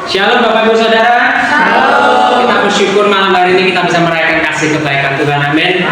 Shalom Bapak Ibu Saudara. Shalom. Kita bersyukur malam hari ini kita bisa merayakan kasih kebaikan Tuhan. Amin.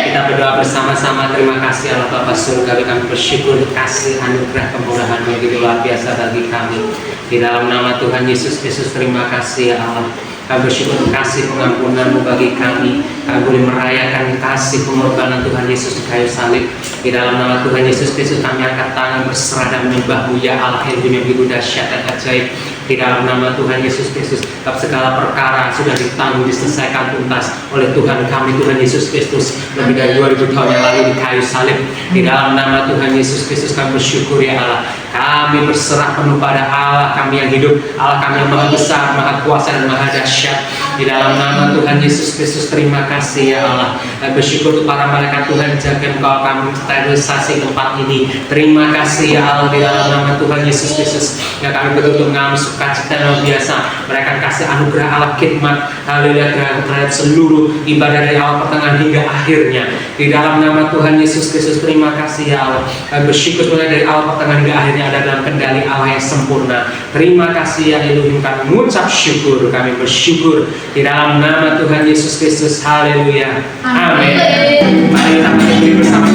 Kita berdoa bersama-sama. Terima kasih Allah Bapa Surgawi. Kami bersyukur kasih anugerah kemurahan yang begitu luar biasa bagi kami. Di dalam nama Tuhan Yesus Kristus, terima kasih ya Allah. Kami bersyukur kasih pengampunan-Mu bagi kami. Kami boleh merayakan kasih pengorbanan Tuhan Yesus di kayu salib. Di dalam nama Tuhan Yesus Kristus kami angkat tangan berserah dan menyembah-Mu ya Allah yang begitu dahsyat dan ajaib. Di dalam nama Tuhan Yesus Kristus, segala perkara sudah ditanggung, diselesaikan tuntas oleh Tuhan kami, Tuhan Yesus Kristus, lebih dari 2000 tahun yang lalu di kayu salib. Di dalam nama Tuhan Yesus Kristus kami bersyukur ya Allah. Kami berserah penuh pada Allah kami yang hidup, Allah kami yang maha besar, maha kuasa dan maha dahsyat. Di dalam nama Tuhan Yesus Kristus, terima kasih ya Allah. Kami bersyukur untuk para malaikat Tuhan jaga Engkau kami sterilisasi tempat ini. Terima kasih ya Allah. Di dalam nama Tuhan Yesus Kristus, ya kami betul-betul mengalami sukacita yang luar biasa, mereka kasih anugerah Allah khidmat, haleluya, terhadap seluruh ibadah dari awal pertengahan hingga akhirnya. Di dalam nama Tuhan Yesus Kristus, terima kasih ya Allah. Kami bersyukur mulai dari awal pertengahan hingga akhirnya ada dalam kendali Allah yang sempurna. Terima kasih ya Elohim, kami mengucap syukur, kami bersyukur di dalam nama Tuhan Yesus Kristus, haleluya, amin. Mari kita berdiri bersama.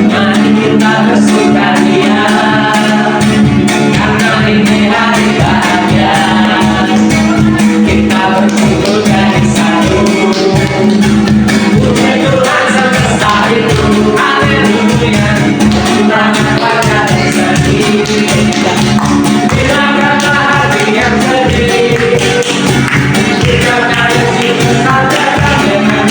Mari kita bersukaria karena ini hari bahagia. Kita berkumpul jadi satu. Puji Tuhan semesta itu, haleluya. Tangan pada sedih, hilangkanlah hati yang sedih. Kita kaya cinta saja dengan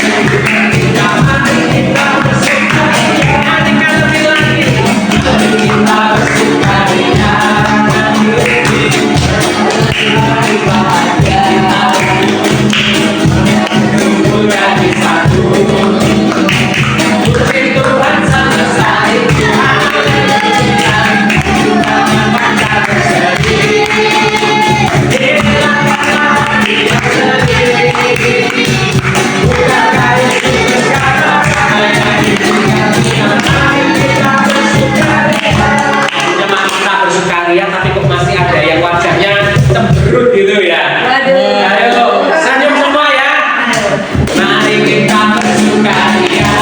kita, mari kita bersukaria. Nyanyikan lebih lagi. Mari kita bersukaria. Hari bahagia, kumpul jadi satu. Puji Tuhan semesta itu, haleluya. Tangan pada bersedih, hilangkanlah hati yang sedih. Bukan kayu sekarang saya hidupkan kita, mari kita bersukaria. Jemaat kita bersukaria, tapi kok masih ada yang wajahnya cemberut gitu ya. Ayo, senyum semua ya. Mari kita bersukaria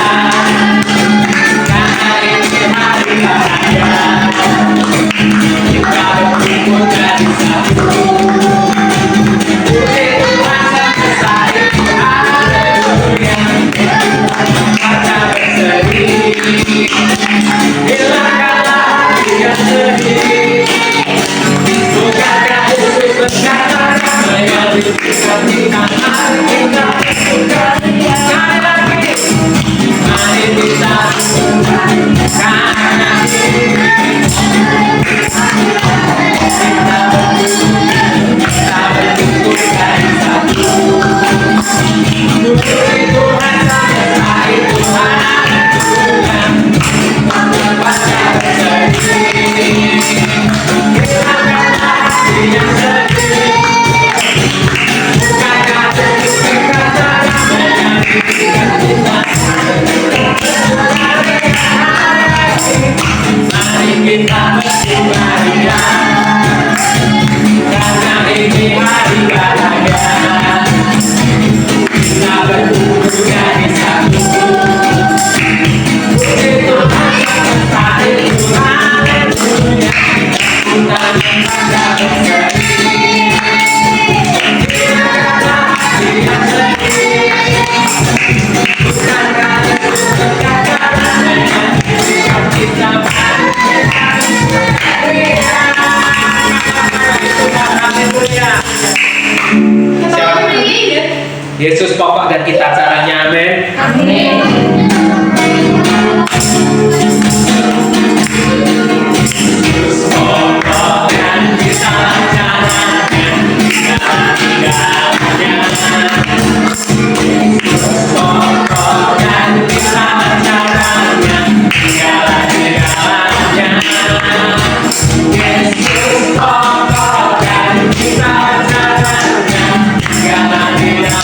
karena ini hari bahagia. Kita berkumpul jadi satu. Puji Tuhan semesta itu, haleluya. Pada bersedih, hilangkanlah hati yang sedih. Bukankah Yesus berkata menyelidikkan kita, mari kita bersukaria. Sekali lagi, mari kita bersukaria karena ini kita berkumpul dari satu. Puji Tuhan semesta itu, haleluya. Pada bersedih, hilangkanlah hati yang sedih. Bukankah Yesus berkata menyelidikkan kita, mari kita bersukaria karena ini hari bahagia. Kita berkumpul jadi satu. Puji Tuhan semesta itu, haleluya. Kita pada bersedih, hilangkanlah hati yang sedih. Bukankah Yesus berkata menyelidikkan kita, mari kita bersukaria. Haleluya. Yesus pokok dan kita caranya, amin. Amin. Yesus pokok dan kita caranya, segala-galanya. Yesus pokok dan kita caranya, segala-galanya. Yesus pokok dan kita caranya, segala-galanya.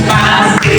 Pasti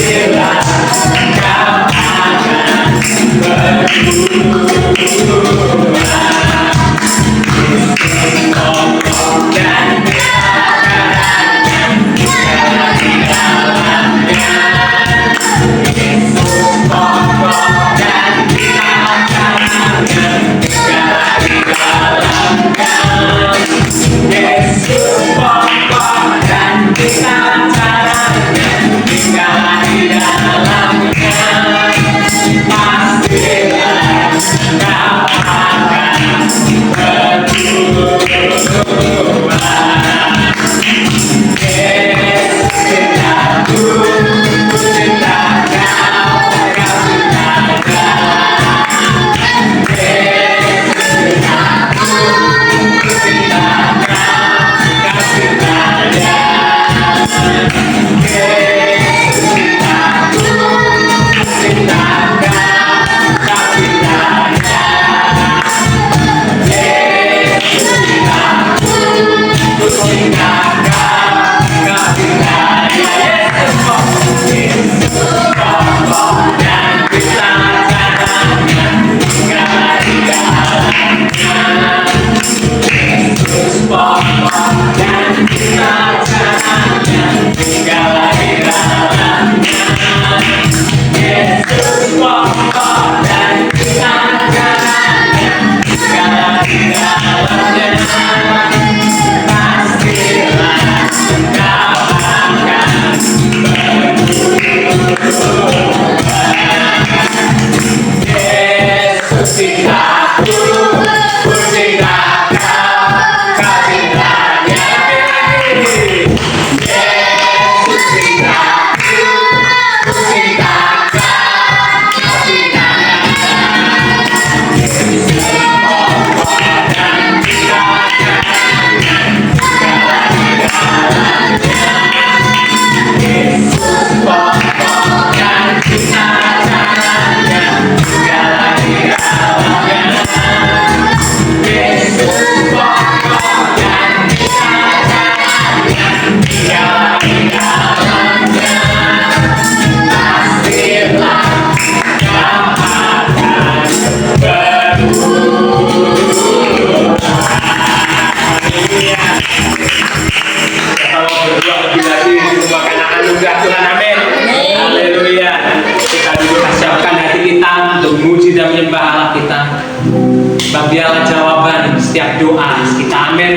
doa kita, amin.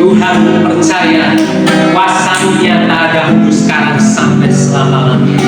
Tuhan percaya kuasa-Nya tak ada dulu, sekarang sampai selama-lamanya.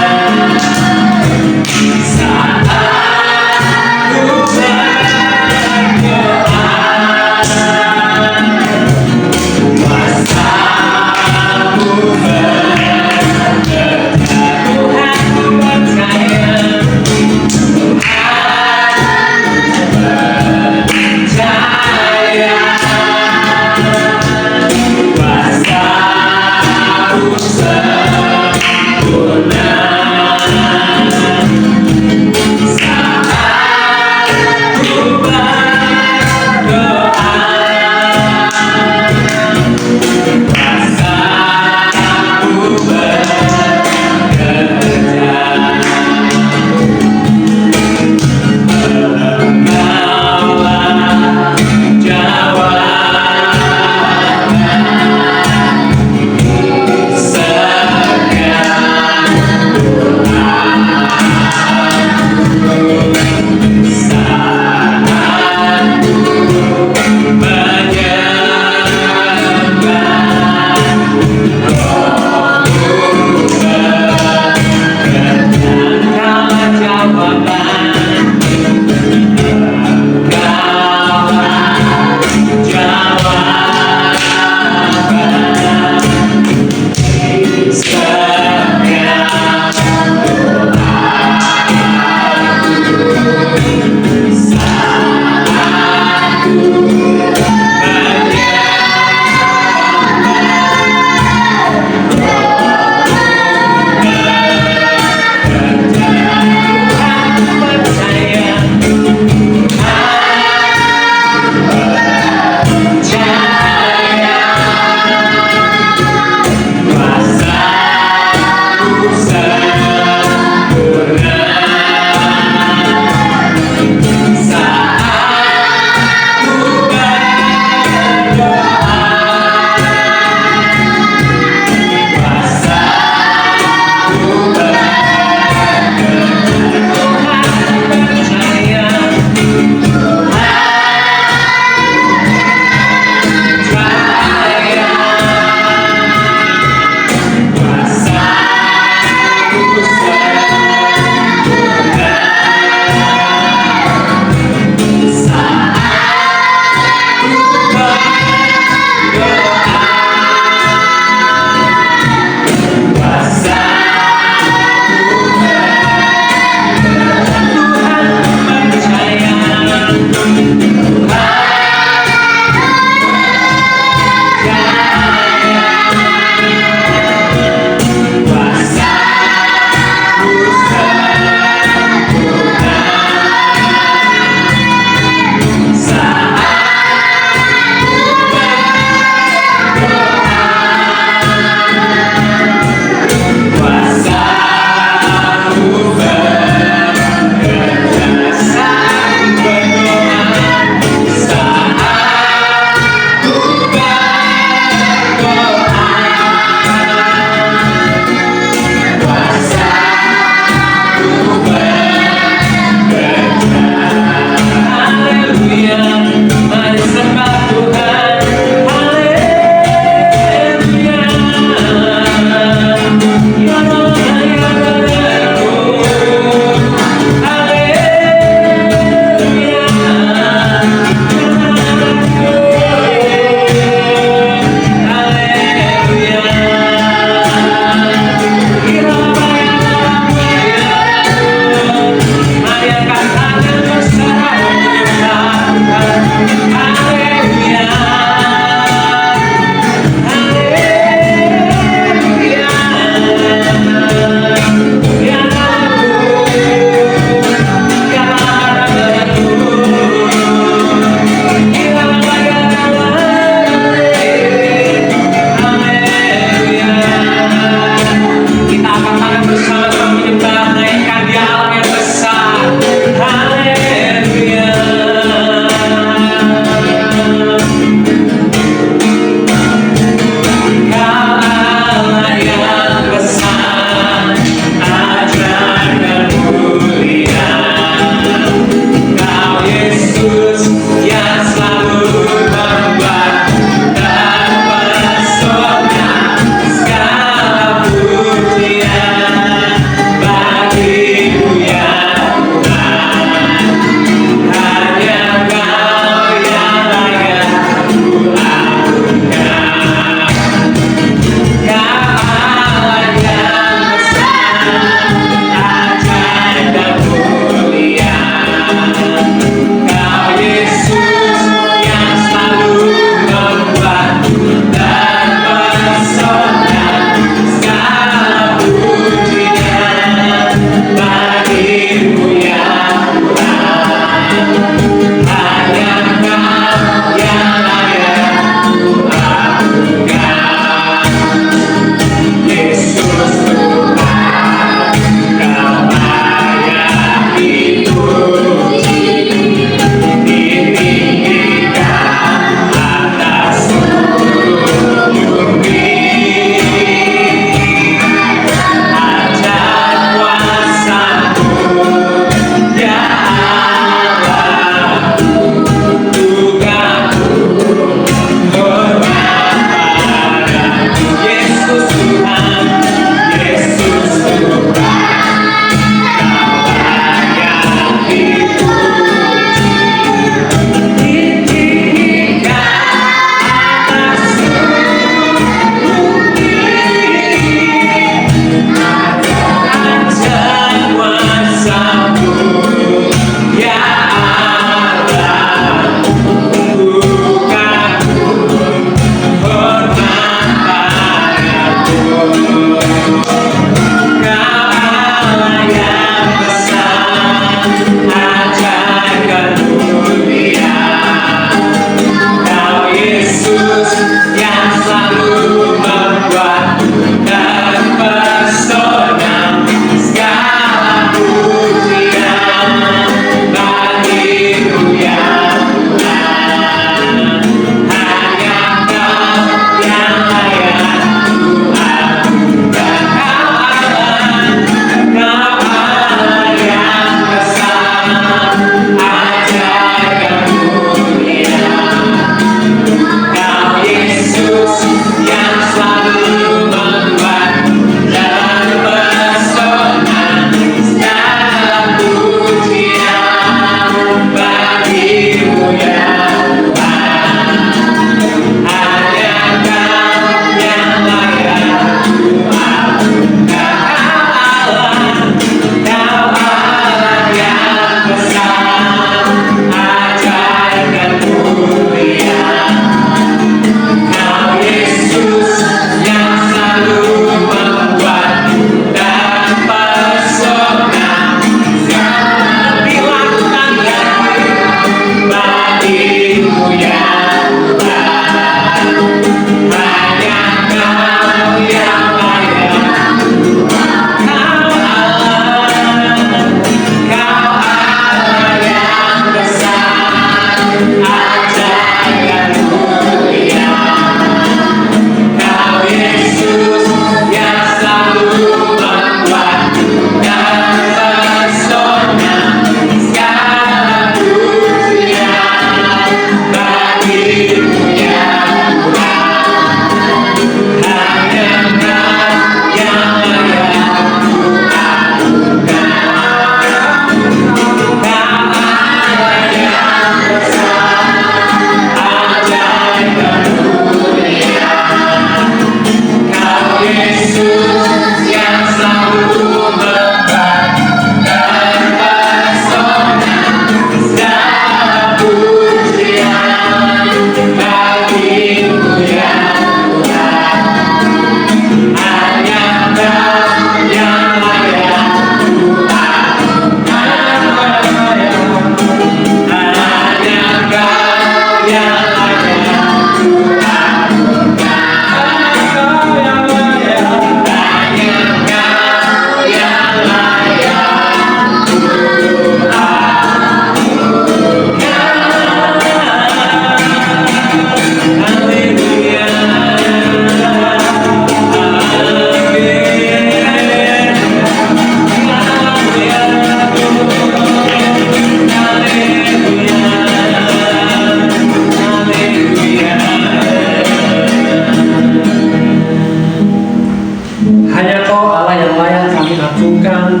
mengagumkan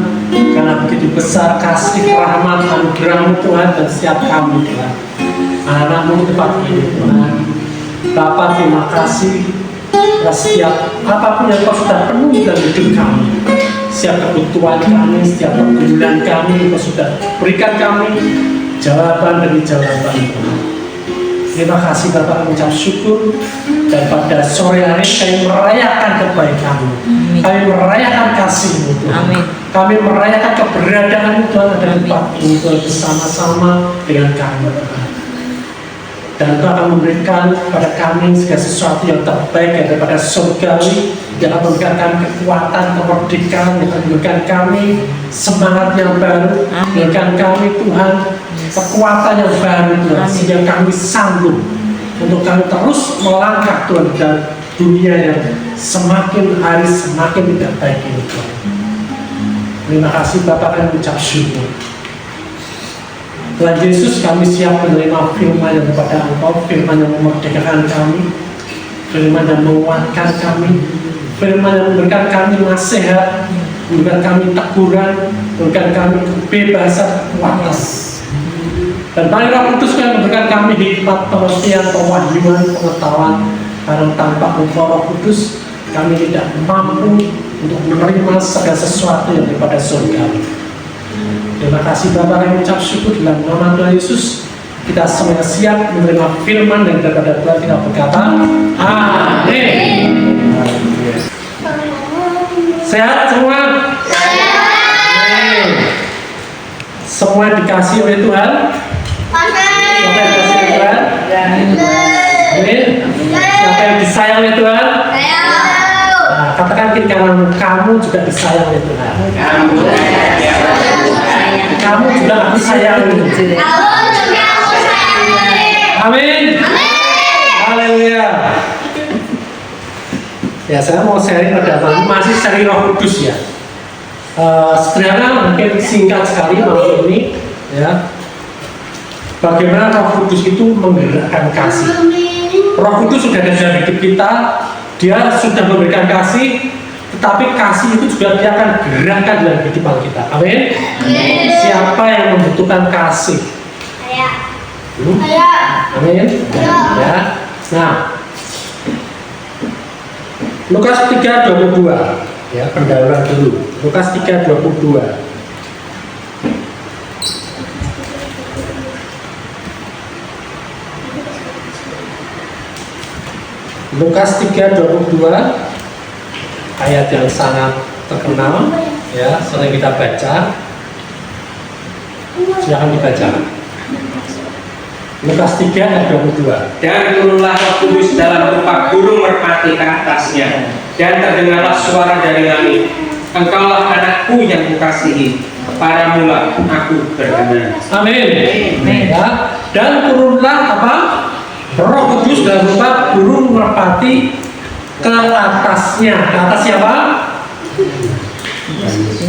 karena begitu besar kasih, rahmat, anugerah-Mu Tuhan dan setiap kami Tuhan. Anak-anak-Mu di tempat ini Tuhan. Bapa, terima kasih atas setiap apapun yang Kau sudah penuhi dalam hidup kami. Setiap kebutuhan kami, setiap pergumulan kami, Kau sudah berikan kami jawaban demi jawaban Tuhan. Terima kasih Bapak, mengucap syukur. Dan pada sore hari kami merayakan kebaikan-Mu, kami merayakan kasih-Mu Tuhan. Kami merayakan keberadaan-Mu Tuhan ada di tempat ini Tuhan, bersama-sama dengan kami Tuhan. Dan Engkau akan memberikan kepada kami segala sesuatu yang terbaik daripada surgawi, yang akan memberikan kami kekuatan, kemerdekaan, yang akan memberikan kami semangat yang baru, memberikan kami Tuhan kekuatan yang baru Tuhan, sehingga kami sanggup untuk kami terus melangkah Tuhan dalam dunia yang semakin hari semakin tidak baik ini Tuhan. Terima kasih Bapak, kami ucap syukur. Tuhan Yesus, kami siap menerima firman yang daripada Engkau, firman yang memerdekakan kami, firman yang menguatkan kami, firman yang memberikan kami nasihat, memberikan kami teguran, memberikan kami kebebasan, kekuatan. Dan mari Roh Kudus yang memberikan kami hikmat, pengertian, pewahyuan, pengetahuan, karena tanpa Engkau Roh Kudus kami tidak mampu untuk menerima segala sesuatu yang daripada surga. Terima kasih Bapak, kami ucap syukur dalam nama Tuhan Yesus. Kita semuanya siap menerima firman dan daripada Tuhan, kita berkata amin. Sehat semua? Amin. Semua dikasih oleh Tuhan? Siapa yang dikasih oleh Tuhan? Amin. Siapa yang disayang oleh Tuhan? Nah, katakan kiri kanan, kamu juga disayang oleh Tuhan. Kamu juga aku sayangi. Amin. Haleluya. Ya, saya mau sharing pada masih sharing Roh Kudus ya. Sederhana mungkin singkat sekali malam ini ya. Bagaimana Roh Kudus itu menggerakkan kasih. Roh Kudus sudah ada dalam hidup kita, Dia sudah memberikan kasih, tetapi kasih itu juga Dia akan gerakkan dalam kehidupan kita. Amin. Siapa yang membutuhkan kasih? Amin. Ya. Nah, Lukas 3:22 ya, pendahuluan dulu. Lukas 3:22. Lukas 3:22, ayat yang sangat terkenal ya, sering kita baca. Silakan dibaca. Lukas 3:22. Dan turunlah Roh Kudus dalam rupa burung merpati ke atasnya, dan terdengarlah suara dari langit, Engkaulah anakku yang kukasihi, kepadamulah aku berkenan. Amin. Ya. Dan turunlah apa? Roh Kudus dalam rupa burung merpati ke atasnya. Ke atas siapa?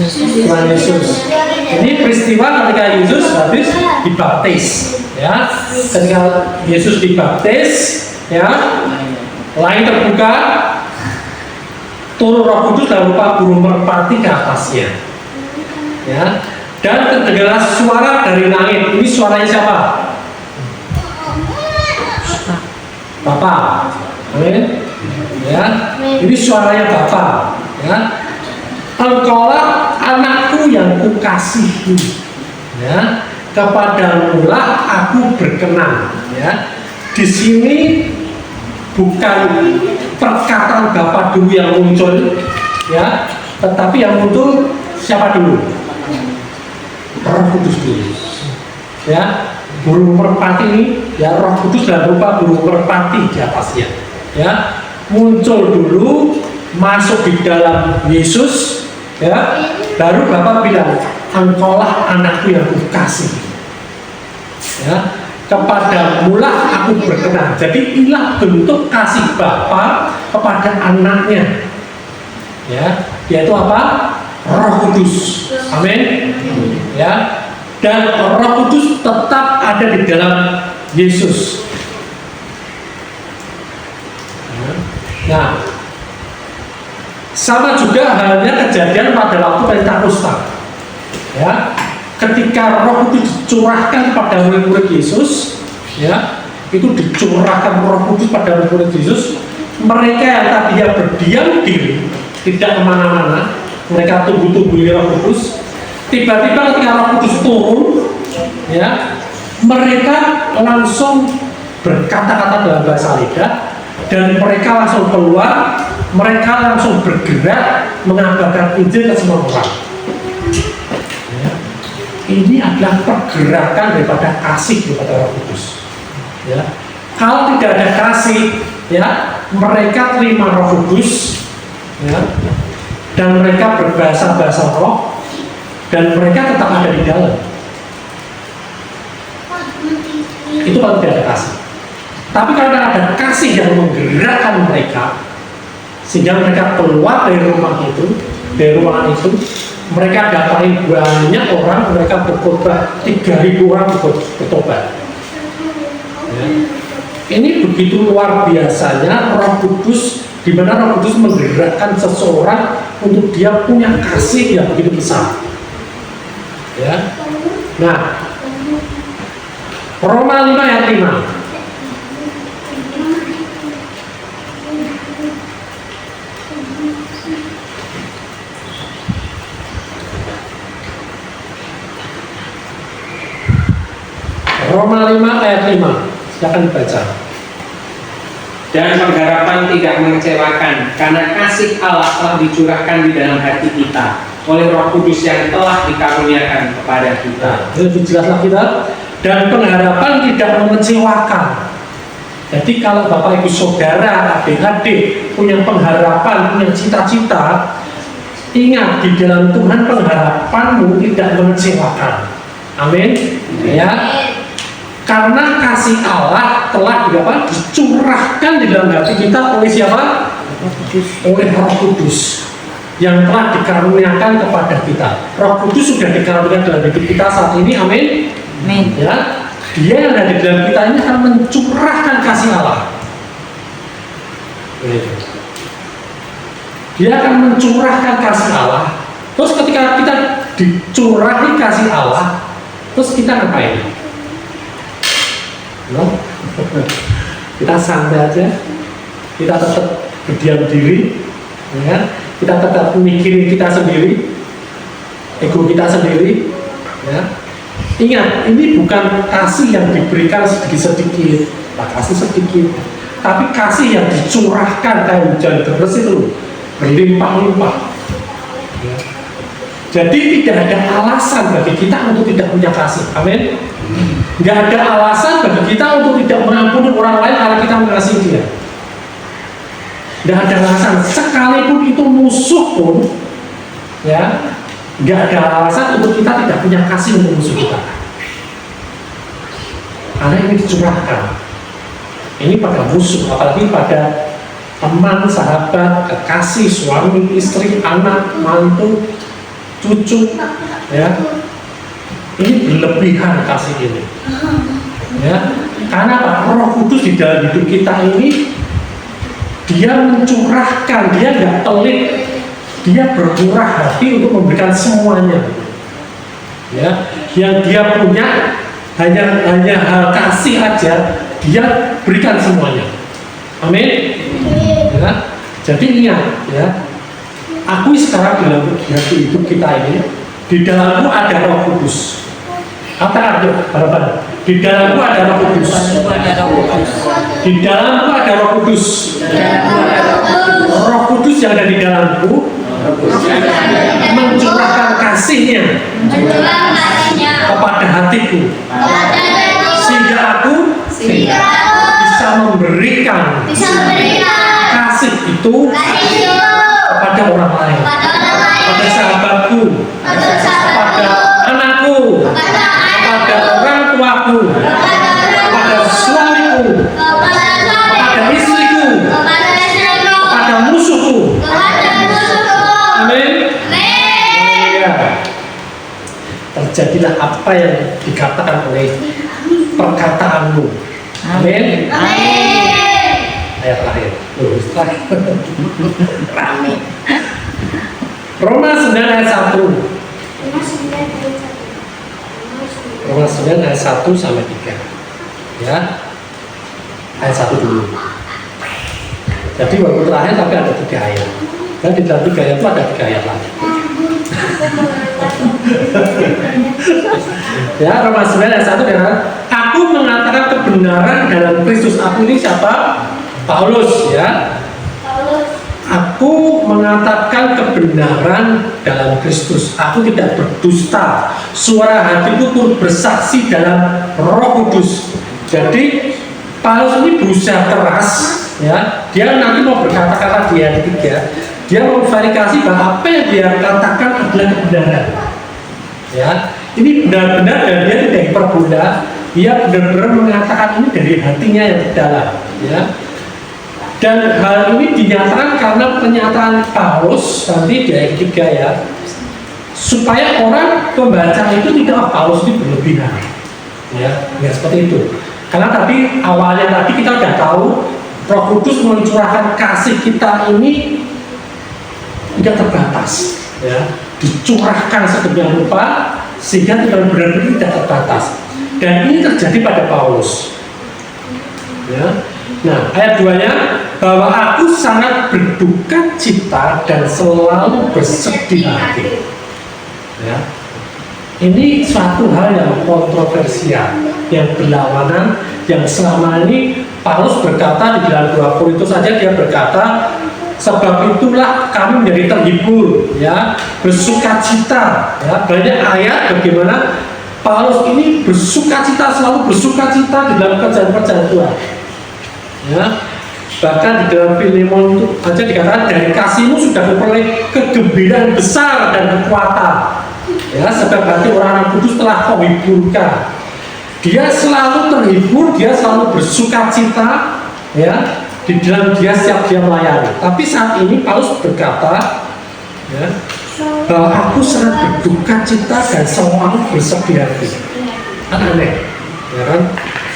Tuhan Yesus. Ini peristiwa ketika Yesus habis dibaptis. Ya, ketika Yesus dibaptis, ya, langit terbuka, turun Roh Kudus dalam rupa burung merpati ke atasnya. Ya, dan terdengarlah suara dari langit. Ini suaranya siapa? Bapa. Amin. Ya, ini suaranya Bapa. Ya, Engkaulah anakku yang kukasihi. Ya, kepadamulah aku berkenan. Ya, di sini bukan perkataan Bapa dulu yang muncul, ya, tetapi yang muncul siapa dulu? Roh Kudus dulu. Ya, burung merpati ini, ya, Roh Kudus dalam rupa burung merpati di atasnya. Ya, muncul dulu, masuk di dalam Yesus, ya, baru Bapa bilang, Engkaulah anakku yang kukasihi. Ya, kepadamulah aku berkenan. Jadi inilah bentuk kasih Bapa kepada anaknya. Ya, yaitu apa? Roh Kudus. Amin. Ya, dan Roh Kudus tetap ada di dalam Yesus. Nah, Sama juga halnya kejadian pada waktu Pentakosta. Ya, ketika Roh Kudus dicurahkan pada murid-murid Yesus, ya, itu dicurahkan Roh Kudus pada murid Yesus. Mereka yang tadinya berdiam diri, tidak kemana-mana, mereka tunggu-tunggu Roh Kudus. Tiba-tiba ketika Roh Kudus turun, ya, mereka langsung berkata-kata dalam bahasa lidah, dan mereka langsung keluar, mereka langsung bergerak mengabarkan Injil ke semua orang. Ya. Ini adalah pergerakan daripada kasih kepada Roh Kudus. Ya. Kalau tidak ada kasih, ya, mereka terima Roh Kudus, ya, dan mereka berbahasa-bahasa roh, dan mereka tetap ada di dalam. Itu kalau tidak ada kasih. Tapi kalau ada kasih yang menggerakkan mereka, sehingga mereka keluar dari rumah itu, dari ruangan itu, mereka dapatin banyak orang, mereka bertobat, 3.000 orang bertobat. Ya. Ini begitu luar biasanya Roh Kudus, di mana Roh Kudus menggerakkan seseorang untuk dia punya kasih yang begitu besar. Ya. Nah, Roma 5 ayat 5. Roma 5 ayat 5. Silakan dibaca. Dan pengharapan tidak mengecewakan, karena kasih Allah telah dicurahkan di dalam hati kita oleh Roh Kudus yang telah dikaruniakan kepada kita. Lebih jelas lagi, dan pengharapan tidak mengecewakan. Jadi kalau Bapak Ibu Saudara, adik-adik punya pengharapan, punya cita-cita, ingat di dalam Tuhan pengharapanmu tidak mengecewakan. Amin. Ya. Karena kasih Allah telah dicurahkan di dalam hati kita oleh siapa? Oleh Roh Kudus yang telah dikaruniakan kepada kita. Roh Kudus sudah dikaruniakan dalam hidup kita saat ini, amin. Amin. Ya, Dia yang ada di dalam kita ini akan mencurahkan kasih Allah. Dia akan mencurahkan kasih Allah. Terus ketika kita dicurahi kasih Allah, terus kita ngapain? No? Kita santai aja, kita tetap berdiam diri, ya? Kita tetap mikirin kita sendiri, ego kita sendiri, ya? Ingat, ini bukan kasih yang diberikan sedikit-sedikit, kasih sedikit, tapi kasih yang dicurahkan kayak hujan deras itu berlimpah-limpah. Ya. Jadi tidak ada alasan bagi kita untuk tidak punya kasih, amin. Nggak ada alasan bagi kita untuk tidak mengampuni orang lain kalau kita mengasihi dia. Nggak ada alasan, sekalipun itu musuh pun, ya, nggak ada alasan untuk kita tidak punya kasih untuk musuh kita. Karena ini dicurahkan. Ini pada musuh, apalagi pada teman, sahabat, kekasih, suami, istri, anak, mantu, cucu, ya. Ini berlebihan kasih ini, ya. Karena Pak Roh Kudus di dalam hidup kita ini, dia mencurahkan, dia nggak pelit, dia bermurah hati untuk memberikan semuanya, ya. Yang dia punya hanya hal kasih aja, dia berikan semuanya, amin. Ya. Jadi ingat, ya. Akui sekarang dalam hati hidup kita ini, di dalammu ada Roh Kudus. Katakan harapan. Di dalammu ada Roh Kudus. Di dalammu ada Roh Kudus. Roh Kudus yang ada di dalamku mencurahkan kasihnya kepada hatiku, sehingga aku bisa memberikan kasih itu kepada orang lain, pada sahabatku, pada anakku, pada orang tuaku, pada suamiku, pada istriku, pada musuhku. Amin. Terjadilah apa yang dikatakan oleh perkataanmu. Amin. Ayat terakhir. Rame. Roma 9 ayat 1. Roma 9 ayat 1 sampai 3. Ya. Ayat 1 dulu. Jadi walaupun terakhir tapi ada 3 ayat. Dan di dalam 3 ayat itu ada 3 ayat lagi. Ya, Roma 9 ayat 1 katakan, aku mengatakan kebenaran dalam Kristus. Aku ini siapa? Paulus, ya. Aku mengatakan kebenaran dalam Kristus. Aku tidak berdusta. Suara hatiku turut bersaksi dalam Roh Kudus. Jadi Paulus ini berusaha keras, ya. Dia nanti mau berkata-kata di ayat 3. Dia mau verifikasi bahwa apa yang dia katakan adalah kebenaran. Ya, ini benar-benar dan dia tidak hiperbola. Dia benar-benar mengatakan ini dari hatinya yang dalam. Ya. Dan hal ini dinyatakan karena pernyataan Paulus nanti di ayat 3 ya, supaya orang pembaca itu tidak Paulus ini berlebihan, ya seperti itu. Karena tadi awalnya tadi kita sudah tahu Roh Kudus mencurahkan kasih kita ini tidak terbatas, ya dicurahkan sedemikian rupa sehingga tidak benar-benar tidak terbatas. Dan ini terjadi pada Paulus. Ya. Nah, ayat 2-nya, bahwa aku sangat berduka cita dan selalu bersedih hati. Ya. Ini suatu hal yang kontroversial, yang berlawanan, yang selama ini Paulus berkata di dalam 2 Korintus saja dia berkata, sebab itulah kami menjadi terhibur, ya, bersuka cita. Ya. Banyak ayat bagaimana Paulus ini bersuka cita, selalu bersuka cita di dalam kerjaan-kerjaan Tuhan. Ya, bahkan di dalam Filemon itu aja dikatakan dari kasihmu sudah memperoleh kegembiraan besar dan kekuatan. Ya, sebab hati orang kudus telah kau hiburkan. Dia selalu terhibur, dia selalu bersuka cita, ya, di dalam dia siap dia melayani. Tapi saat ini Paulus berkata, ya, bahwa aku sangat berduka cita dan selalu bersedih hati. Aneh, ya kan?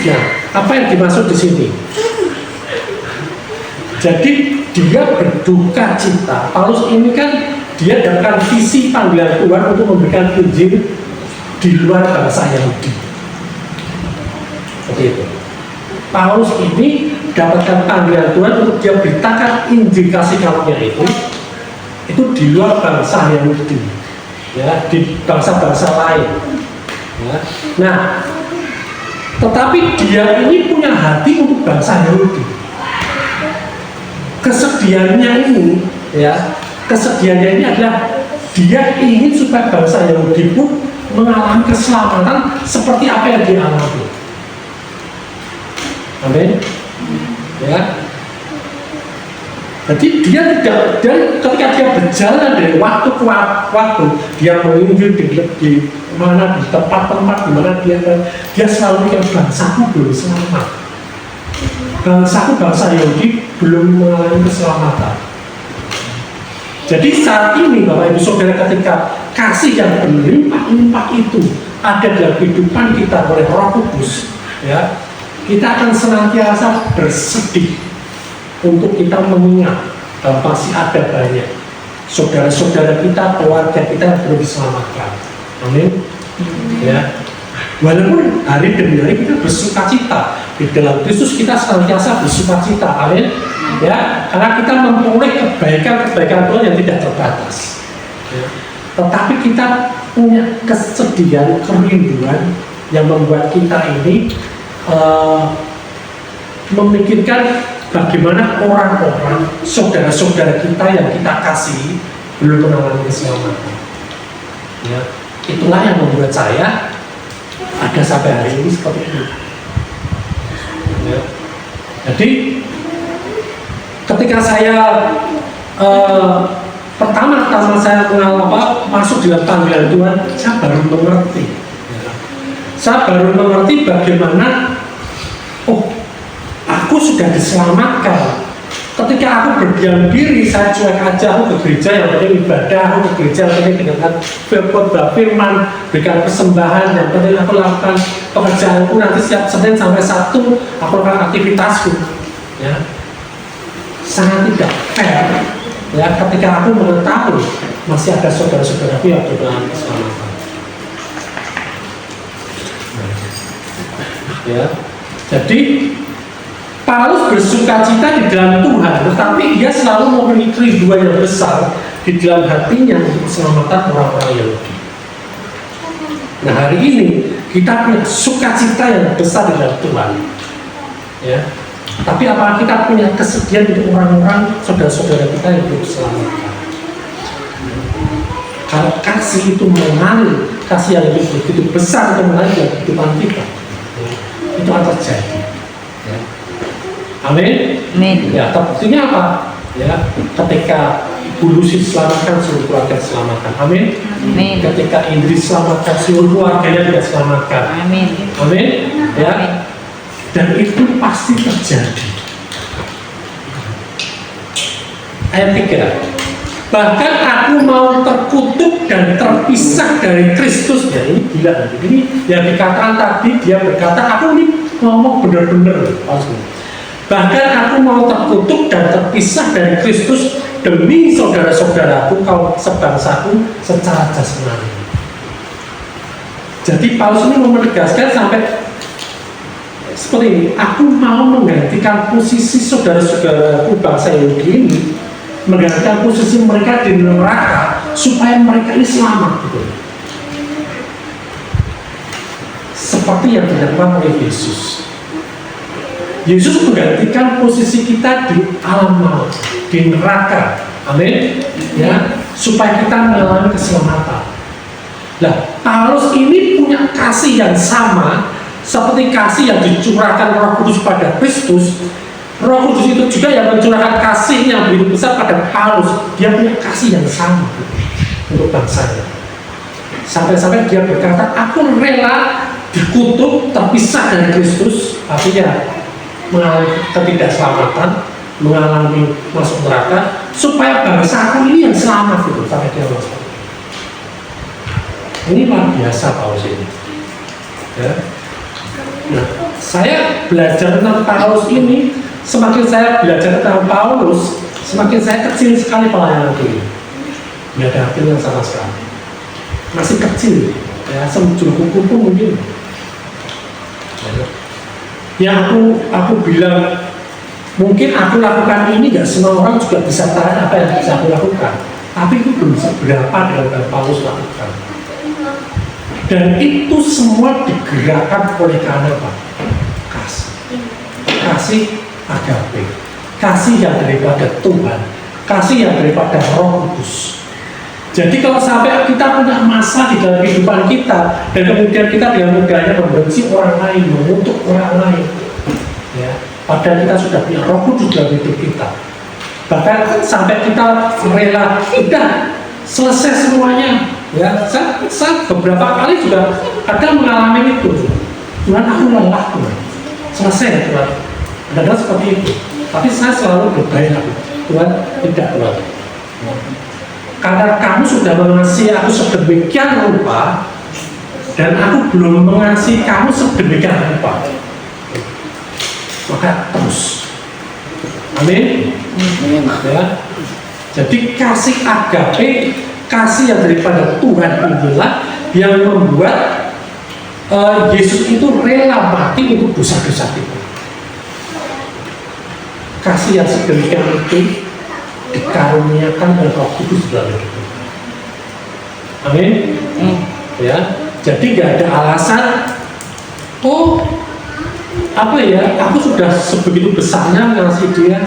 Nah, apa yang dimaksud di sini? Jadi dia berduka cita. Paulus ini kan dia dapatkan visi panggilan Tuhan untuk memberikan Injil di luar bangsa Yahudi. Seperti itu. Paulus ini dapatkan panggilan Tuhan untuk dia beritakan Injil kasih karunia itu di luar bangsa Yahudi, ya, di bangsa-bangsa lain. Ya. Nah, tetapi dia ini punya hati untuk bangsa Yahudi. Kesedihannya ini, ya, kesedihannya ini adalah dia ingin supaya bangsa Yahudi pun mengalami keselamatan seperti apa yang dia alami. Amin. Ya. Jadi dia tidak, dan ketika dia berjalan dari waktu ke waktu, dia menginjil di mana, di tempat-tempat di mana dia selalu yang bangsaku belum selamat. Bangsa Yahudi belum mengalami keselamatan. Jadi saat ini Bapak Ibu Saudara, ketika kasih yang berlimpah-limpah itu ada dalam kehidupan kita oleh Roh Kudus, ya, kita akan senantiasa bersedih untuk kita mengingat bahwa masih ada banyak saudara-saudara kita, keluarga kita yang belum diselamatkan. Amin. Ya. Walaupun hari demi hari kita bersuka cita di dalam Kristus, kita senantiasa bersuka cita, amin. Ya, karena kita memperoleh kebaikan-kebaikan Tuhan yang tidak terbatas. Ya. Tetapi kita punya kesedihan, kerinduan yang membuat kita ini memikirkan bagaimana orang-orang, saudara-saudara kita yang kita kasih belum mengalami keselamatan. Ya, itulah yang membuat saya ada sampai hari ini seperti itu. Ya. Jadi ketika saya pertama-tama saya masuk dalam panggilan Tuhan, saya baru mengerti. Ya. Saya baru mengerti bagaimana, oh, aku sudah diselamatkan. Ketika aku berdiam diri, saya cuek aja, aku ke gereja yang penting ibadah, aku ke gereja yang penting dengarkan firman, berikan persembahan, yang penting aku lakukan pekerjaanku, nanti setiap Senin sampai Sabtu aku lakukan aktivitasku. Ya. Sangat tidak fair, ya, ketika aku mengetahui masih ada saudara-saudaraku yang berdoa keselamatan. Ya, jadi Paulus bersukacita di dalam Tuhan, tetapi dia selalu memiliki kerinduan yang besar di dalam hatinya untuk keselamatan orang-orang Yahudi. Nah, hari ini kita punya sukacita yang besar di dalam Tuhan, ya. Tapi apakah kita punya kesedihan untuk orang-orang saudara-saudara kita yang belum diselamatkan? Kalau kasih itu mengalir, kasih yang begitu besar untuk mengalir dalam kehidupan kita, itu akan terjadi. Ya. Amin. Ya, buktinya apa? Ya, ketika Ibu Lucy diselamatkan, seluruh keluarga diselamatkan. Amin. Ketika Indri diselamatkan, seluruh keluarganya juga diselamatkan. Amin. Ya. Dan itu pasti terjadi. Ayat 3. Bahkan aku mau terkutuk dan terpisah dari Kristus. Ya, ini gila. Ini yang dikatakan tadi, dia berkata, aku ini ngomong benar-benar. Bahkan aku mau terkutuk dan terpisah dari Kristus demi saudara-saudaraku, kaum sebangsaku secara jasmani. Jadi Paulus ini mau menegaskan sampai seperti ini, aku mau menggantikan posisi saudara-saudaraku bangsa Yahudi ini, menggantikan posisi mereka di neraka supaya mereka ini selamat gitu. Seperti yang dilakukan oleh Yesus. Yesus menggantikan posisi kita di alam maut, di neraka. Amin. Ya, supaya kita mengalami keselamatan. Nah, Paulus ini punya kasih yang sama seperti kasih yang dicurahkan Roh Kudus pada Kristus. Roh Kudus itu juga yang mencurahkan kasih yang begitu besar pada Paulus. Dia punya kasih yang sama untuk bangsanya. Sampai-sampai dia berkata, aku rela dikutuk, terpisah dari Kristus, artinya mengalami ketidakselamatan, mengalami masuk neraka, supaya bangsa aku ini yang selamat gitu, sampai dia masuk. Ini luar biasa Paulus ini. Ya. Nah, saya belajar tentang Paulus ini, semakin saya belajar tentang Paulus, semakin saya kecil sekali pelayanan ini. Tidak ada hasilnya sama sekali. Masih kecil, ya, sejauh kuku pun mungkin. Yang aku bilang, mungkin aku lakukan ini nggak semua orang juga bisa tahu apa yang bisa aku lakukan. Tapi itu belum seberapa dengan Paulus lakukan. Dan itu semua digerakkan oleh karena apa? Kasih. Kasih agape. Kasih yang daripada Tuhan. Kasih yang daripada Roh Kudus. Jadi kalau sampai kita punya masa di dalam kehidupan kita dan kemudian kita dengan mudahnya membenci orang lain, mengutuk orang lain, ya, padahal kita sudah punya Roh Kudus dalam hidup kita. Bahkan sampai kita rela, udah selesai semuanya, ya. Saya beberapa kali juga kadang mengalami itu. Tuhan, aku lelah, Tuhan. Selesai, Tuhan. Kadang seperti itu. Tapi saya selalu berdoa, Tuhan, tidak, Tuhan. Karena kamu sudah mengasihi aku sedemikian rupa dan aku belum mengasihi kamu sedemikian rupa, maka terus. Amin. Ya. Jadi kasih agape, kasih yang daripada Tuhan inilah yang membuat Yesus itu rela mati untuk dosa-dosa kita. Kasih yang sedemikian itu dikaruniakan oleh Roh Kudus dalam hidup kita. Amin. Ya, jadi nggak ada alasan. Oh, apa ya? Aku sudah sebegitu besarnya ngasih dia.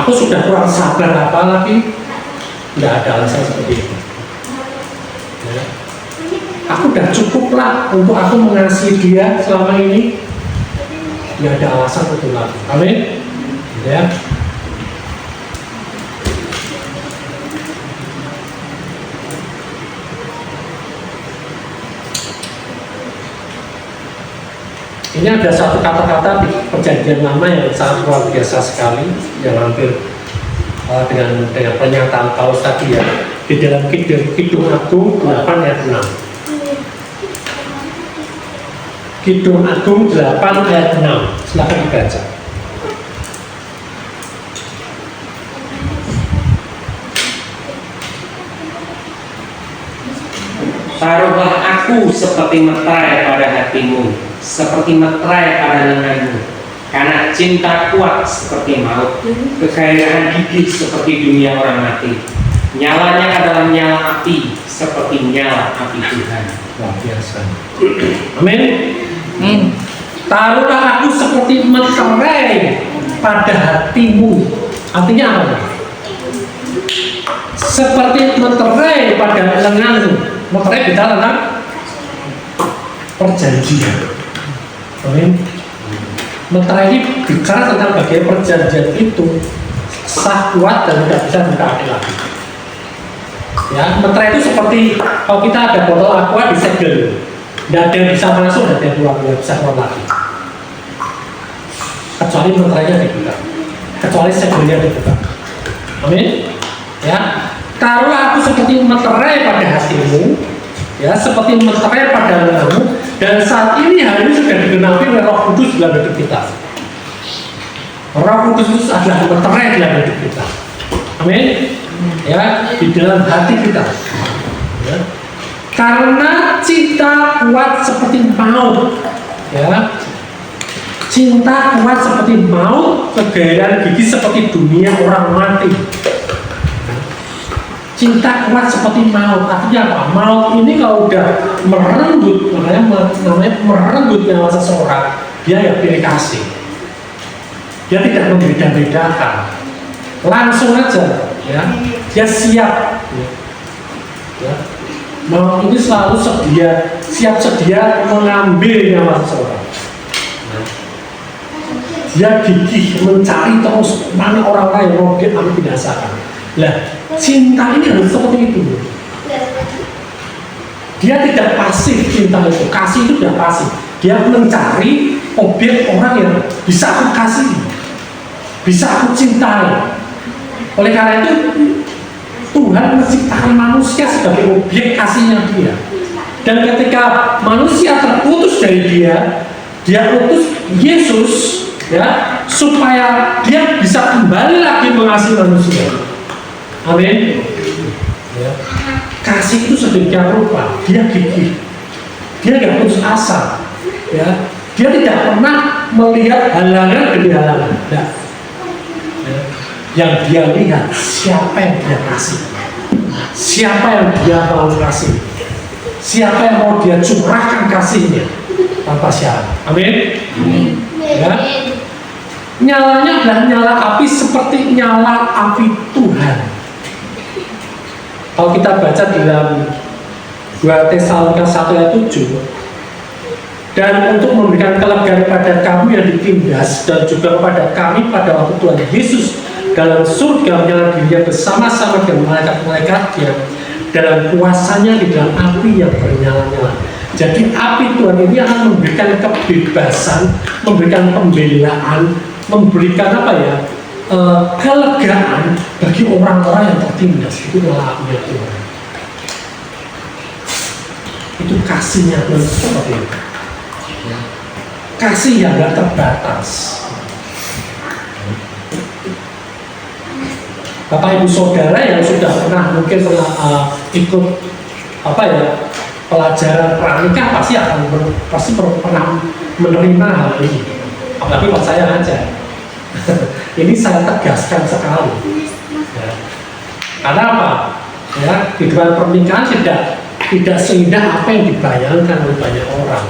Aku sudah kurang sabar apa lagi? Nggak ada alasan seperti itu. Ya. Aku udah cukuplah untuk aku mengasihi dia selama ini. Nggak ada alasan untuk lagi. Amin. Ya. Ini ada satu kata-kata di Perjanjian Lama yang sangat luar biasa sekali, yang hampir dengan pernyataan Paulus tadi ya, di dalam Kidung Agung 8 ayat 6. Kidung Agung 8 ayat 6, silakan dibaca. taruhlah aku seperti meterai pada hatimu, seperti meterai pada lenganmu. Karena cinta kuat seperti maut, kekayaan gigih seperti dunia orang mati. Nyalanya adalah nyala api, seperti nyala api Tuhan. Luar biasa. Amin. Taruhlah aku seperti meterai pada hatimu. Artinya apa? Seperti meterai pada lenganmu. Meterai bicara tentang perjanjian. Amin. Meterai ini bicara tentang bagian perjanjian itu sah, kuat, dan tidak bisa ditaati lagi. Ya, meterai itu seperti kalau kita ada botol aqua disegel, tidak ada yang bisa masuk, tidak ada yang keluar, tidak bisa keluar lagi. Kecuali meterainya dibuka, kecuali segelnya dibuka. Amin. Ya, taruhlah aku seperti meterai pada hatimu, ya, seperti meterai pada lenganmu. Dan saat ini hari ini sudah digenapi oleh Roh Kudus dalam hidup kita. Roh Kudus itu adalah meterai dalam hidup kita. Amin. Ya, di dalam hati kita. Ya. Karena cinta kuat seperti maut. Ya. Cinta kuat seperti maut, kegairan gigi seperti dunia orang mati. Cinta kuat seperti maut, artinya apa? Maut ini kalau udah merenggut, namanya merenggut nyawa seseorang, dia ya pilih kasih. Dia tidak membeda-bedakan, langsung aja, ya. Dia siap. Ya. Maut ini selalu siap sedia mengambil nyawa seseorang. Dia gigih mencari terus mana orang lain mau dia ambil binasakan. Lah, cinta ini harus seperti itu. Dia tidak pasif, cinta itu, kasih itu tidak pasif. Dia mencari objek orang yang bisa aku kasih, bisa aku cintai. Oleh karena itu Tuhan menciptakan manusia sebagai objek kasihnya dia. Dan ketika manusia terputus dari dia utus Yesus, ya, supaya dia bisa kembali lagi mengasihi manusia. Amin. Ya. Kasih itu sedemikian rupa, dia gigih, dia tidak putus asa, ya. Dia tidak pernah melihat halangan demi halangan. Nah, ya. Yang dia lihat siapa yang dia kasih, siapa yang dia mau kasih, siapa yang mau dia curahkan kasihnya tanpa syarat. Amin. Ya. Nyalanya adalah nyala api seperti nyala api Tuhan. Kalau kita baca di dalam 2 Tesalonika 1 ayat 7, dan untuk memberikan kelegaan pada kamu yang ditindas dan juga kepada kami pada waktu Tuhan Yesus dalam surga menyala dirinya bersama-sama dengan malaikat-malaikatnya dalam kuasanya di dalam api yang bernyala-nyala. Jadi api Tuhan ini akan memberikan kebebasan, memberikan pembelaan, memberikan apa ya, kelegaan bagi orang-orang yang tertindas. Itu adalah apinya Tuhan. Itu kasihnya Tuhan seperti itu. Kasih yang tidak terbatas. Bapak Ibu Saudara yang sudah pernah ikut pelajaran pranikah pasti pernah menerima hal ini. Apalagi buat saya aja. Ini saya tegaskan sekali. Ya. Karena apa? Ya, di dalam pernikahan tidak seindah apa yang dibayangkan oleh banyak orang.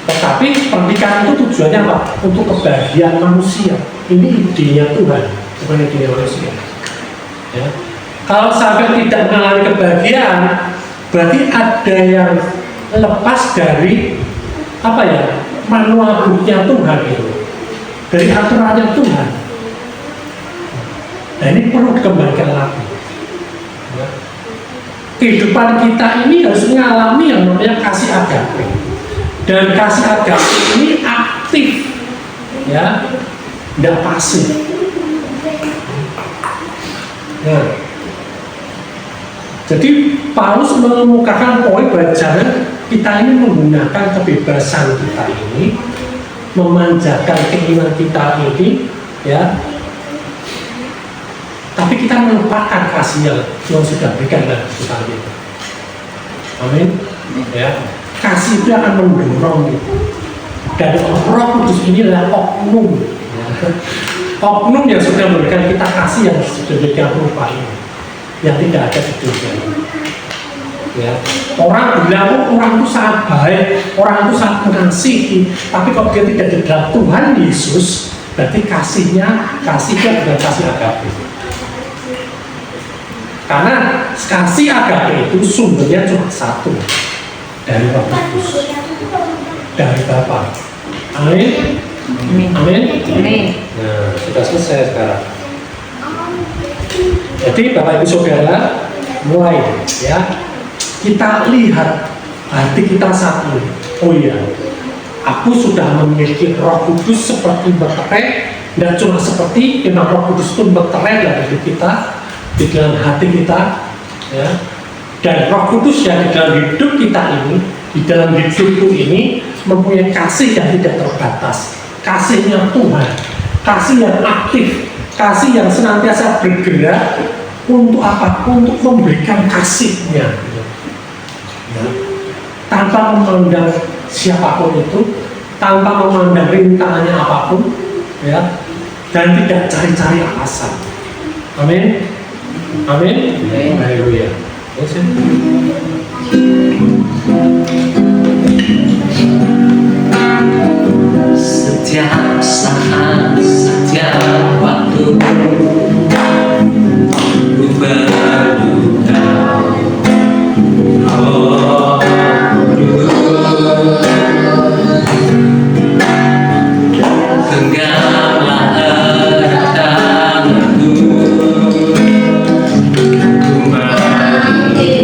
Tetapi pernikahan itu tujuannya apa? Untuk kebahagiaan manusia. Ini idenya Tuhan, bukan idenya manusia. Ya. Kalau sampai tidak mengalami kebahagiaan, berarti ada yang lepas dari apa ya, manual booknya Tuhan itu, dari aturannya Tuhan. Nah, ini perlu dikembalikan lagi. Ya. Kehidupan kita ini harus mengalami yang namanya kasih agape. Dan kasih agape ini aktif, ya, tidak pasif. Nah, jadi Paulus mengemukakan poin bahwa jangan kita ini menggunakan kebebasan kita ini, memanjakan keinginan kita ini, ya, tapi kita melupakan kasih yang Tuhan sudah berikan dalam kehidupan kita. Amin. Ya, kasih itu akan mendorong itu. Dan Roh Kudus ini adalah oknum, ya. Oknum yang sudah memberikan kita kasih yang sedemikian rupa ini, yang tidak ada di dunia ini. Ya. Orang bilang orang itu sangat baik, orang itu sangat mengasihi, tapi kalau dia tidak di dalam Tuhan Yesus, berarti kasihnya bukan kasih agape. Karena kasih agape itu sumbernya cuma satu, dari Roh Kudus, dari Bapa. Amin. Amin. Nah, sudah selesai sekarang. Jadi Bapak Ibu Saudara, mulai ya kita lihat hati kita saat ini. Oh iya, aku sudah memiliki Roh Kudus seperti berterai, dan cuma seperti firman Roh Kudus itu berterai dalam hidup kita, di dalam hati kita, ya. Dan Roh Kudus yang di dalam hidup kita ini, di dalam hidupku ini mempunyai kasih yang tidak terbatas, kasihnya Tuhan, kasih yang aktif, kasih yang senantiasa bergerak untuk apa? Untuk memberikan kasihnya, ya. Tanpa memandang siapapun itu, tanpa memandang rintangannya apapun, ya, dan tidak cari-cari alasan. Amin. Amin. Haleluya. Setiap saat, setiap waktu ku berdoa, Roh Kudus, genggamlah erat tanganku, ku mengerti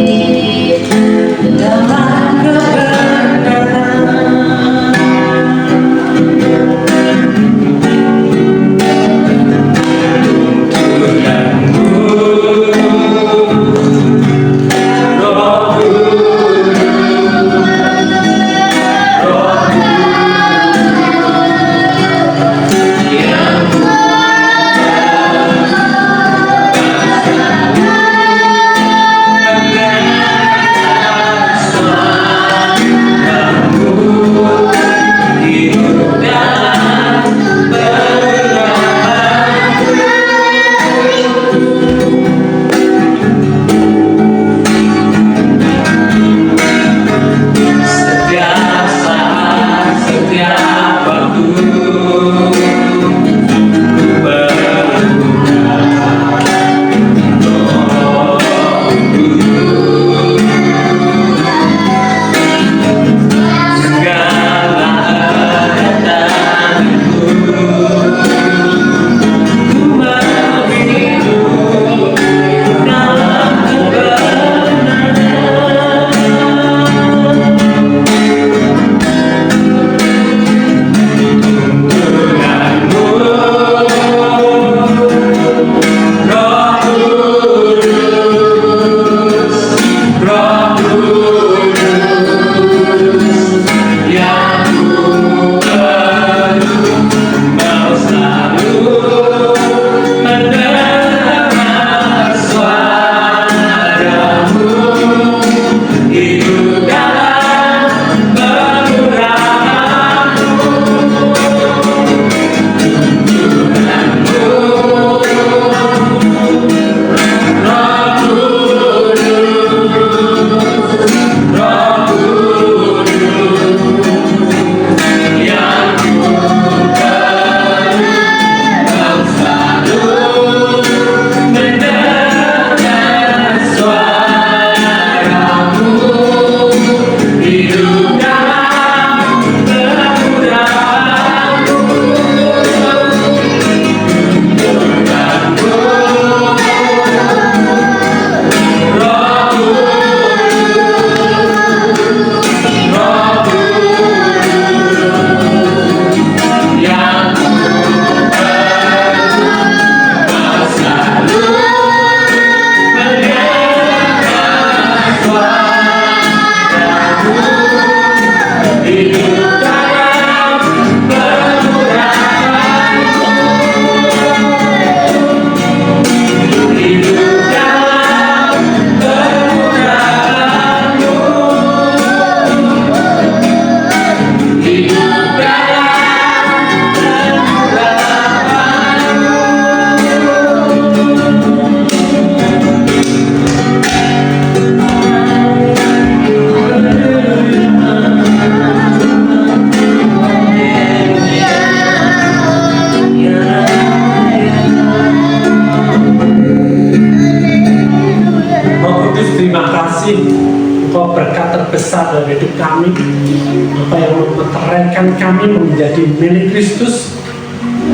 Engkau berkat terbesar dalam hidup kami, Engkau yang memeteraikan kami menjadi milik Kristus,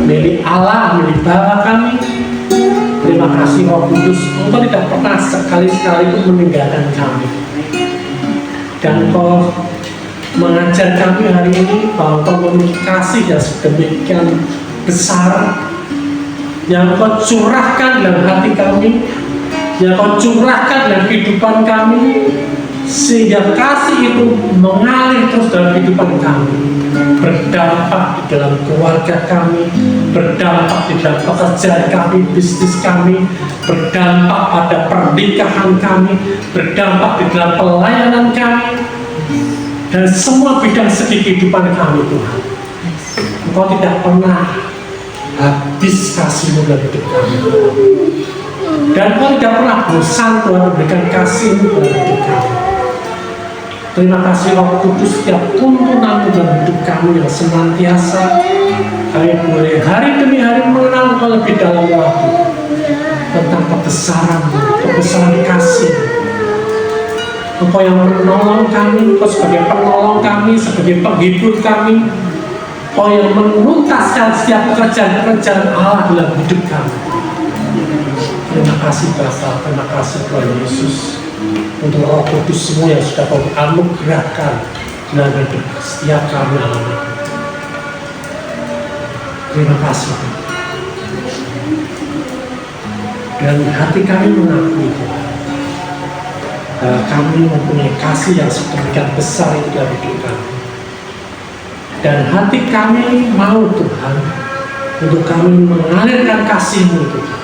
milik Allah, milik Bapa kami. Terima kasih Roh Kudus, Engkau tidak pernah sekali-sekali pun meninggalkan kami. Dan Engkau mengajar kami hari ini bahwa Engkau memiliki kasih yang sedemikian besar, yang Engkau curahkan dalam hati kami, yang Kau curahkan dalam kehidupan kami, sehingga kasih itu mengalir terus dalam kehidupan kami, berdampak di dalam keluarga kami, berdampak di dalam pekerjaan kami, bisnis kami, berdampak pada pernikahan kami, berdampak di dalam pelayanan kami, dan semua bidang segi kehidupan kami. Tuhan, Engkau tidak pernah habis kasih-Mu dalam hidup kami, dan Engkau tidak pernah bosan Tuhan memberikan kasih-Mu dalam hidup kami. Terima kasih Roh Kudus, setiap tuntunan-Mu dalam hidup kami yang senantiasa kami boleh hari demi hari mengenal Engkau lebih dalam lagi tentang kebesaran-Mu, kebesaran kasih. Engkau yang menolong kami, Engkau sebagai penolong kami, sebagai penghibur kami, Engkau yang menuntaskan setiap pekerjaan-pekerjaan Allah dalam hidup kami. Terima kasih Bapa, terima kasih Tuhan Yesus untuk Roh Kudus semua yang sudah Kau anugerahkan dalam hidup setiap kami anak-anak. Terima kasih. Dan hati kami mengakui Tuhan, kami mempunyai kasih yang sedemikian besar itu dalam hidup kami. Dan hati kami mau Tuhan untuk kami mengalirkan kasih-Mu Tuhan,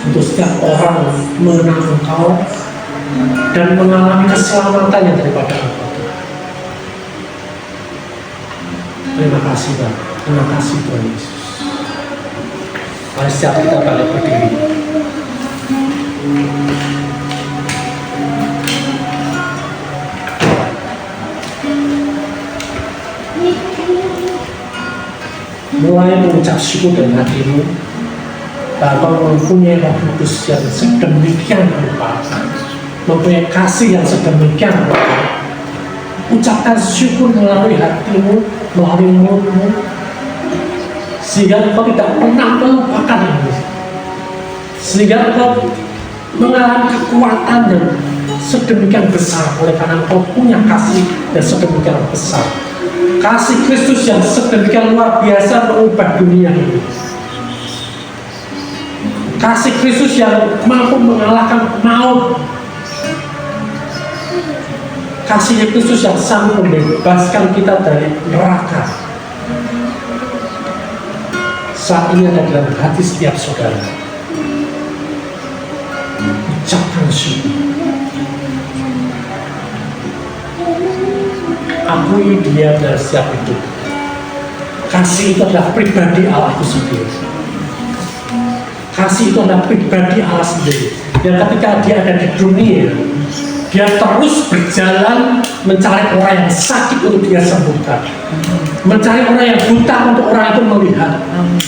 untuk setiap orang mengenal Engkau dan mengalami keselamatan yang daripada Engkau. Terima kasih Bapa, terima kasih Tuhan Yesus. Mari setiap kita balik berdiri. Mulai mengucap syukur dengan hatimu bahwa mempunyai Roh Kudus yang sedemikian rupa, mempunyai kasih yang sedemikian rupa. Ucapkan syukur melalui hatimu, melalui mulutmu, sehingga engkau tidak pernah melupakan ini, sehingga engkau mengalami kekuatan yang sedemikian besar oleh karena engkau punya kasih yang sedemikian besar. Kasih Kristus yang sedemikian luar biasa mengubah dunia ini. Kasih Kristus yang mampu mengalahkan maut. Kasih Kristus yang sanggup membebaskan kita dari neraka. Saat ini ada dalam hati setiap saudara. Ucapkan syukur. Akui Dia dalam setiap hidup. Kasih itu adalah pribadi Allah itu sendiri. Kasih itu adalah pribadi Allah sendiri. Dan ketika Dia ada di dunia, Dia terus berjalan mencari orang yang sakit untuk Dia sembuhkan, mencari orang yang buta untuk orang itu melihat,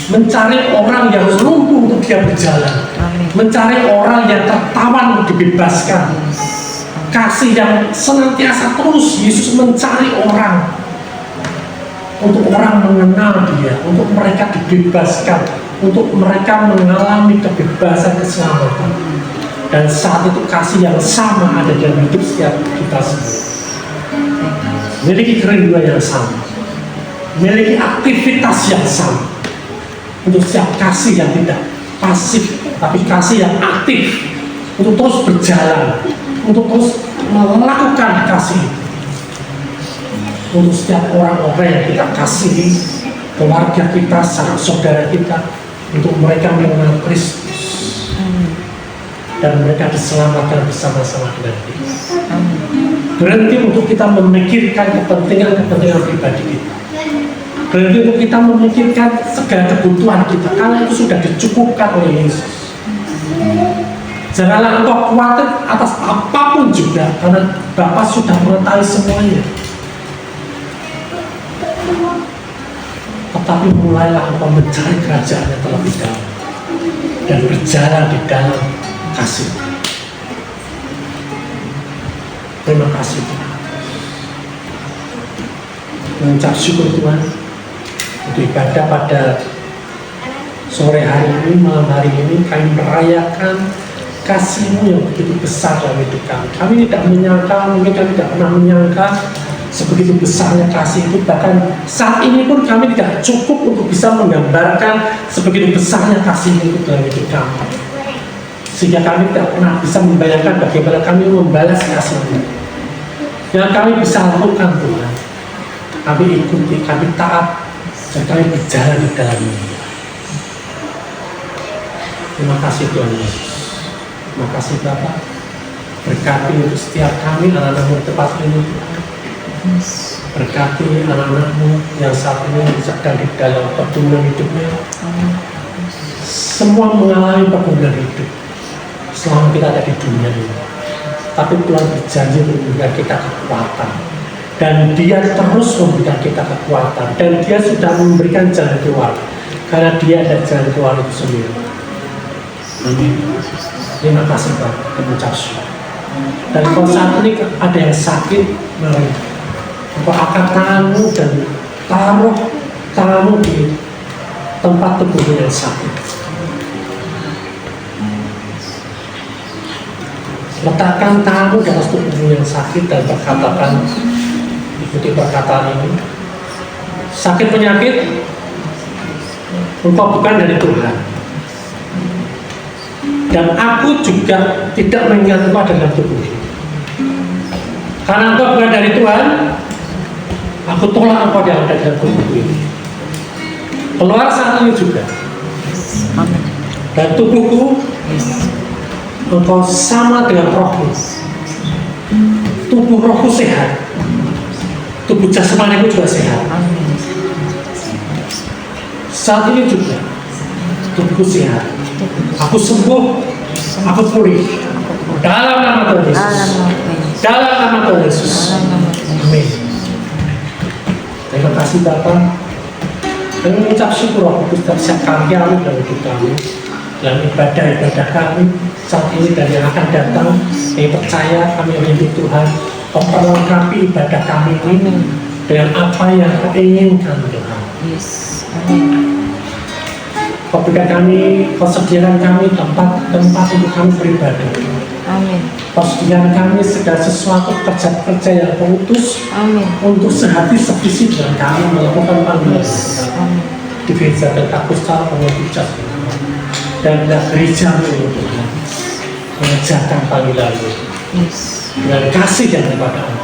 mencari orang yang lumpuh untuk Dia berjalan, mencari orang yang tertawan untuk dibebaskan. Kasih yang senantiasa terus Yesus mencari orang, untuk orang mengenal Dia, untuk mereka dibebaskan, untuk mereka mengalami kebebasan, keselamatan. Dan saat itu kasih yang sama ada dalam hidup setiap kita semua. Memiliki kerinduan yang sama, memiliki aktivitas yang sama, untuk setiap kasih yang tidak pasif, tapi kasih yang aktif, untuk terus berjalan, untuk terus melakukan kasih itu. Untuk setiap orang-orang yang kita kasihi, keluarga kita, sanak saudara kita, untuk mereka mengenal Kristus dan mereka diselamatkan bersama-sama dengan Dia. Berhenti untuk kita memikirkan kepentingan pribadi kita. Berhenti untuk kita memikirkan segala kebutuhan kita, karena itu sudah dicukupkan oleh Yesus. Janganlah engkau khawatir atas apapun juga, karena Bapa sudah mengetahui semuanya. Tetapi mulailah engkau mencari kerajaan-Nya terlebih dahulu dan berjalan di dalam kasih. Terima kasih Tuhan. Mengucap syukur Tuhan untuk ibadah pada sore hari ini, malam hari ini kami merayakan kasih-Mu yang begitu besar dalam hidup kami. Kami tidak menyangka, mungkin kami tidak pernah menyangka sebegitu besarnya kasih itu. Bahkan saat ini pun kami tidak cukup untuk bisa menggambarkan sebegitu besarnya kasih itu dalam hidup kami. Sehingga kami tidak pernah bisa membayangkan bagaimana kami membalas kasih itu. Yang kami bisa lakukan Tuhan, kami ikuti, kami taat, dan kami berjalan di dalamnya. Terima kasih Tuhan Yesus. Terima kasih Bapak. Berkati untuk setiap kami anak-anak-Mu tempat ini Tuhan. Berkati anak-anak-Mu yang saat ini sedang di dalam pergumulan hidupnya. Semua mengalami pergumulan hidup selama kita ada di dunia ini. Tapi Tuhan berjanji untuk memberikan kita kekuatan. Dan Dia terus memberikan kita kekuatan. Dan Dia sudah memberikan jalan keluar. Karena Dia ada jalan keluar itu sendiri. Amin. Terima kasih Bapak. Mengucap syukur. Dan kalau saat ini ada yang sakit, mari Engkau angkat tanganmu dan taruh tanganmu di tempat tubuhmu yang sakit. Letakkan tanganmu di atas tubuhmu yang sakit dan berkatakan, ikuti perkataan ini. Sakit penyakit, engkau bukan dari Tuhan. Dan aku juga tidak mengingat engkau dalam tubuh ini. Karena engkau bukan dari Tuhan, aku tolak engkau yang ada dalam tubuh ini. Keluar saat ini juga. Dan tubuhku, engkau sama dengan rohmu. Tubuh rohku sehat. Tubuh jasmaniku juga sehat. Saat ini juga tubuhku sehat. Aku sembuh, aku pulih. Dalam nama Tuhan Yesus. Dalam nama Tuhan Yesus. Amin. Terima kasih Bapak. Dan mengucap syukur Roh Kudus dan setiap karya-Mu dalam hidup kami, dalam ibadah-ibadah kami saat ini dan yang akan datang. Kami percaya kami rindu Tuhan, Kau perlengkapi ibadah kami ini dengan apa yang Kau inginkan Tuhan. Amin. Kau berikan kami, Kau sediakan kami tempat untuk kami beribadah. Amin. Kau sediakan kami segala sesuatu kerja-kerja yang Kau utus untuk sehati sevisi dengan kami melakukan panggilan Amin. di gereja Pentakosta Pengecualian dan gereja ini Tuhan mengerjakan panggilan-Mu dengan kasih yang kepada-Mu.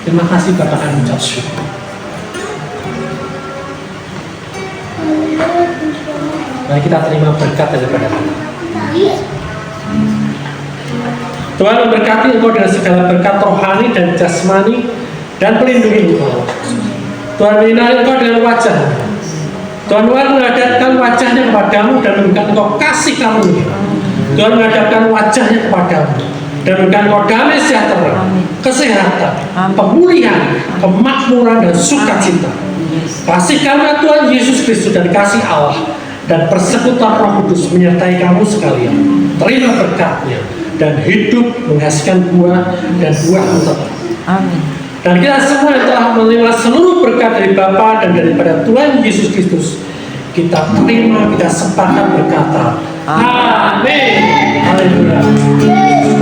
Terima kasih Bapak, kami ucap syukur. Mari kita terima berkat daripada Tuhan. Tuhan memberkati engkau dengan segala berkat rohani dan jasmani dan melindungi engkau. Tuhan menyinari engkau dengan wajah. Tuhan menghadapkan wajahnya kepadamu dan memberikan engkau kasih karunia. Tuhan menghadapkan wajahnya kepadamu dan memberikan engkau damai sejahtera, kesehatan, pemulihan, kemakmuran dan sukacita. Kasih karunia Tuhan Yesus Kristus dan kasih Allah dan persekutuan Roh Kudus menyertai kamu sekalian. Terima berkatnya dan hidup menghasilkan buah dan buah tetap. Amin. Dan kita semua yang telah menerima seluruh berkat dari Bapa dan daripada Tuhan Yesus Kristus, kita terima, kita sepakat berkata, Amin. Haleluya.